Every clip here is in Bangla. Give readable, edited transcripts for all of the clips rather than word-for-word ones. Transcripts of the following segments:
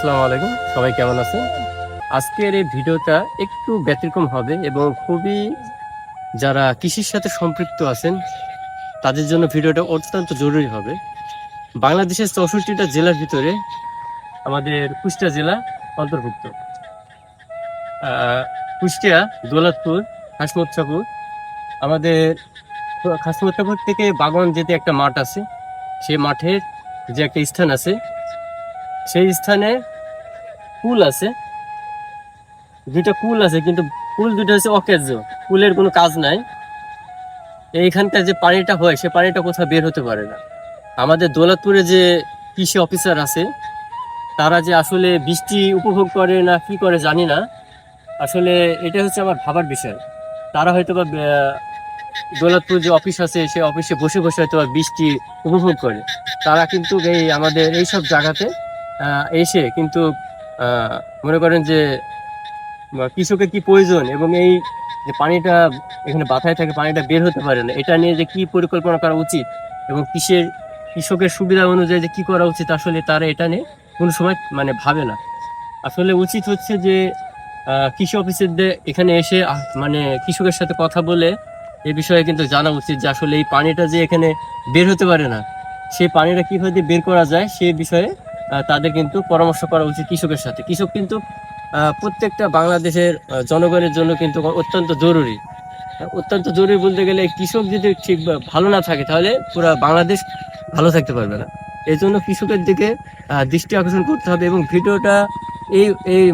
আসসালামু আলাইকুম, সবাই কেমন আছেন? আজকের এই ভিডিওটা একটু ব্যতিক্রম হবে এবং খুবই যারা কৃষির সাথে সম্পৃক্ত আছেন তাদের জন্য ভিডিওটা অত্যন্ত জরুরি হবে। বাংলাদেশের 64টা জেলার ভিতরে আমাদের কুষ্টিয়া জেলা অন্তর্ভুক্ত। কুষ্টিয়া, দৌলতপুর, হাসমতশাপুর, আমাদের হাসমতশাপুর থেকে বাগন যেতে একটা মাঠ আছে, সেই মাঠের যে একটা স্থান আছে, সেই স্থানে পুল আছে, দুইটা কুল আছে, কিন্তু কুল দুটো হচ্ছে অকেজ, কুলের কোনো কাজ নাই। এইখানকার যে পানিটা হয় সে পানিটা কোথাও বের হতে পারে না। আমাদের দৌলতপুরে যে কৃষি অফিসার আছে তারা যে আসলে বৃষ্টি উপভোগ করে না কি করে জানি না, আসলে এটা হচ্ছে আমার ভাবার বিষয়। তারা হয়তো বা দৌলতপুর যে অফিস আছে সেই অফিসে বসে বসে হয়তো বা বৃষ্টি উপভোগ করে। তারা কিন্তু এই আমাদের এইসব জায়গাতে এসে কিন্তু মনে করেন যে কৃষকের কি প্রয়োজন এবং এই যে পানিটা এখানে বাথায় থাকে, পানিটা বের হতে পারে না, এটা নিয়ে যে কি পরিকল্পনা করা উচিত এবং কৃষকের সুবিধা অনুযায়ী যে কি করা উচিত, আসলে তারা এটা নিয়ে কোনো সময় ভাবে না। আসলে উচিত হচ্ছে যে কৃষি অফিসারদের এখানে এসে মানে কৃষকের সাথে কথা বলে এই বিষয়ে কিন্তু জানা উচিত যে আসলে এই পানিটা যে এখানে বের হতে পারে না, সেই পানিটা কিভাবে বের করা যায় সেই বিষয়ে তাদের কিন্তু পরামর্শ করা উচিত কৃষকের সাথে। কৃষক কিন্তু প্রত্যেকটা বাংলাদেশের জনগণের জন্য কিন্তু অত্যন্ত জরুরি। অত্যন্ত জরুরি বলতে গেলে কৃষক যদি ঠিক ভালো না থাকে তাহলে পুরো বাংলাদেশ ভালো থাকতে পারবে না। এই জন্য কৃষকের দিকে দৃষ্টি আকর্ষণ করতে হবে এবং ভিডিওটা এই এই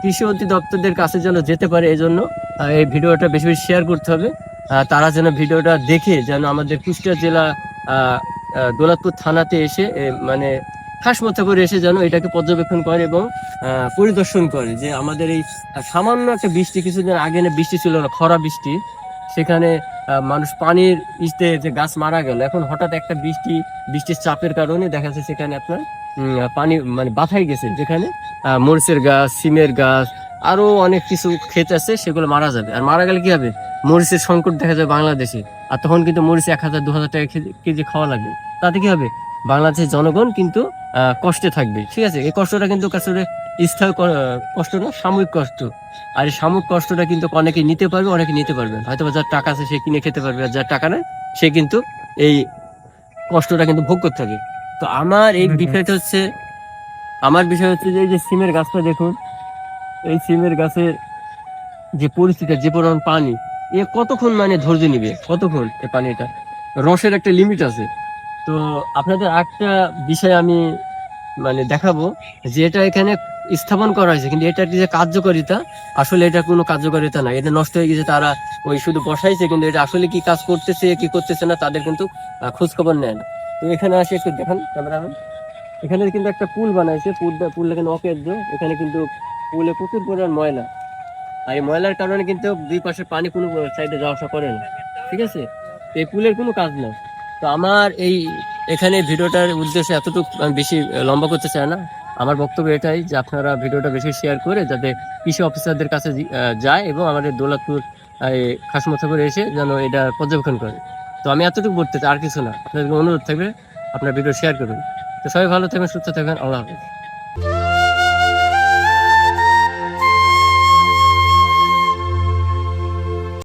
কৃষি অধিদপ্তরদের কাছে যেন যেতে পারে, এই জন্য এই ভিডিওটা বেশি বেশি শেয়ার করতে হবে। তারা যেন ভিডিওটা দেখে যেন আমাদের কুষ্টিয়া জেলা দৌলতপুর থানাতে এসে খাস মতো করে এসে যেন এটাকে পর্যবেক্ষণ করে এবং পরিদর্শন করে যে আমাদের এই সামান্য একটা বৃষ্টি, কিছুদিন আগে বৃষ্টি ছিল না, খরা বৃষ্টি, সেখানে মানুষ পানির যে গাছ মারা গেল, এখন হঠাৎ একটা বৃষ্টির চাপের কারণে দেখা যাচ্ছে সেখানে আপনার পানি বাথাই গেছে, যেখানে মরিচের গাছ, সিমের গাছ, আরো অনেক কিছু ক্ষেত আছে, সেগুলো মারা যাবে। আর মারা গেলে কি হবে, মরিচের সংকট দেখা যায় বাংলাদেশে, আর তখন কিন্তু মরিচ 1000-2000 টাকা কেজি খাওয়া লাগবে। তাতে কি হবে, বাংলাদেশের জনগণ কিন্তু কষ্টে থাকবে। ঠিক আছে, এই কষ্টটা কিন্তু আসলে স্থায়ী কষ্ট না, সাময়িক কষ্ট। আর এই সাময়িক কষ্টটা কিন্তু অনেকে নিতে পারবে, অনেকে নিতে পারবে হয়তো যার টাকা আছে সে কিনে খেতে পারবে, আর যার টাকা নেই সে কিন্তু এই কষ্টটা কিন্তু ভোগ করতে হবে। তো আমার বিষয় হচ্ছে যে এই যে সিমের গাছটা দেখুন, এই সিমের গাছের যে পরিস্থিতি, যে পরিমাণ পানি, এ কতক্ষণ ধৈর্য নিবে, কতক্ষণ এই পানিটা, রসের একটা লিমিট আছে। তো আপনাদের একটা বিষয় আমি দেখাবো যে এটা এখানে স্থাপন করা হয়েছে, কিন্তু এটার যে কার্যকারিতা, আসলে এটা কোনো কার্যকারিতা নাই, এটা নষ্ট হয়ে গেছে। তারা ওই শুধু বসাইছে, কিন্তু এটা আসলে কি কাজ করতেছে কি করতেছে না তাদের কিন্তু খোঁজ খবর নেয় না। তো এখানে আসে একটু দেখেন ক্যামেরাম্যান, এখানে কিন্তু একটা পুল বানাইছে, পুল এখানে অকেদ্য, এখানে কিন্তু পুলে প্রচুর পরিমাণ ময়লা, আর এই ময়লার কারণে কিন্তু দুই পাশে পানি কোনো সাইডে যাওয়া আসা করে না। ঠিক আছে, এই পুলের কোনো কাজ নেই। তো আমার এখানে ভিডিওটার উদ্দেশ্য এতটুকু, আমি বেশি লম্বা করতে চাই না। আমার বক্তব্য এটাই যে আপনারা ভিডিওটা বেশি শেয়ার করে যাতে কৃষি অফিসারদের কাছে যায় এবং আমাদের দৌলতপুর খাসমতশাপুর এসে যেন এটা পর্যবেক্ষণ করে। তো আমি এতটুকু বলতে চাই, আর কিছু না। আপনাদের অনুরোধ থাকবে আপনার ভিডিও শেয়ার করবেন। তো সবাই ভালো থাকবেন, সুস্থ থাকবেন, আল্লাহ হাফেজ।